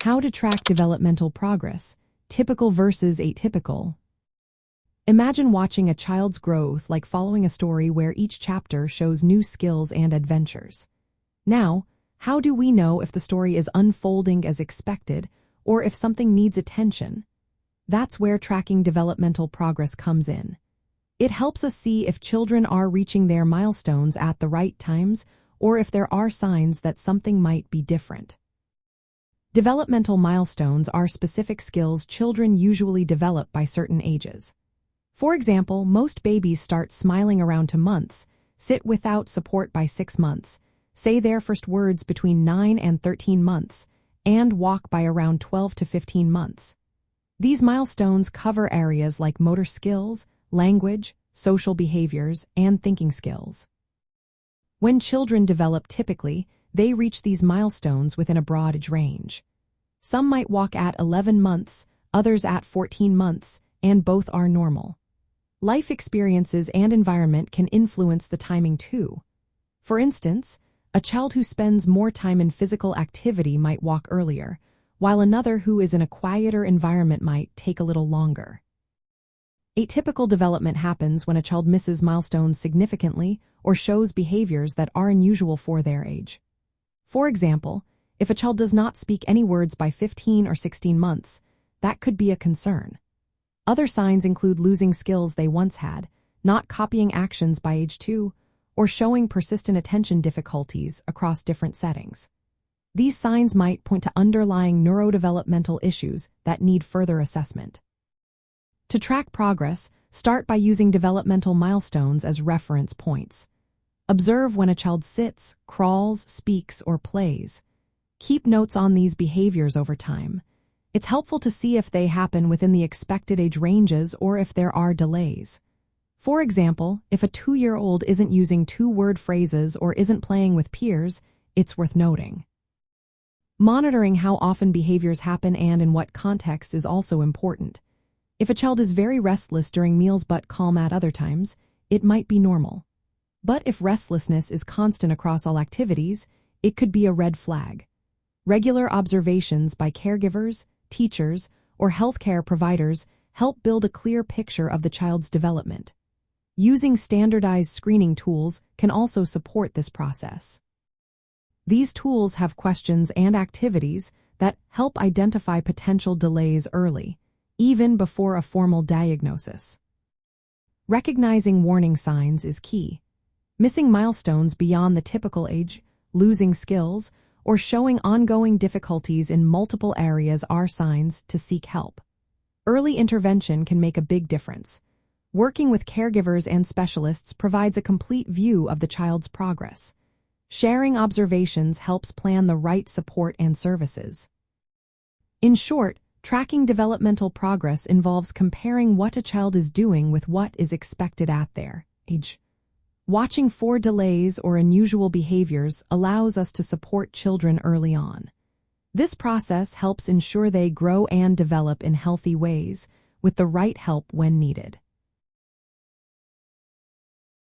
How to track developmental progress, typical versus atypical. Imagine watching a child's growth like following a story where each chapter shows new skills and adventures. Now, how do we know if the story is unfolding as expected or if something needs attention? That's where tracking developmental progress comes in. It helps us see if children are reaching their milestones at the right times or if there are signs that something might be different. Developmental milestones are specific skills children usually develop by certain ages. For example, most babies start smiling around 2 months, sit without support by 6 months, say their first words between 9 and 13 months, and walk by around 12 to 15 months. These milestones cover areas like motor skills, language, social behaviors, and thinking skills. When children develop typically, they reach these milestones within a broad age range. Some might walk at 11 months, others at 14 months, and both are normal. Life experiences and environment can influence the timing too. For instance, a child who spends more time in physical activity might walk earlier, while another who is in a quieter environment might take a little longer. Atypical development happens when a child misses milestones significantly or shows behaviors that are unusual for their age. For example, if a child does not speak any words by 15 or 16 months, that could be a concern. Other signs include losing skills they once had, not copying actions by age 2, or showing persistent attention difficulties across different settings. These signs might point to underlying neurodevelopmental issues that need further assessment. To track progress, start by using developmental milestones as reference points. Observe when a child sits, crawls, speaks, or plays. Keep notes on these behaviors over time. It's helpful to see if they happen within the expected age ranges or if there are delays. For example, if a 2-year-old isn't using 2-word phrases or isn't playing with peers, it's worth noting. Monitoring how often behaviors happen and in what context is also important. If a child is very restless during meals but calm at other times, it might be normal. But if restlessness is constant across all activities, it could be a red flag. Regular observations by caregivers, teachers, or healthcare providers help build a clear picture of the child's development. Using standardized screening tools can also support this process. These tools have questions and activities that help identify potential delays early, even before a formal diagnosis. Recognizing warning signs is key. Missing milestones beyond the typical age, losing skills, or showing ongoing difficulties in multiple areas are signs to seek help. Early intervention can make a big difference. Working with caregivers and specialists provides a complete view of the child's progress. Sharing observations helps plan the right support and services. In short, tracking developmental progress involves comparing what a child is doing with what is expected at their age. Watching for delays or unusual behaviors allows us to support children early on. This process helps ensure they grow and develop in healthy ways with the right help when needed.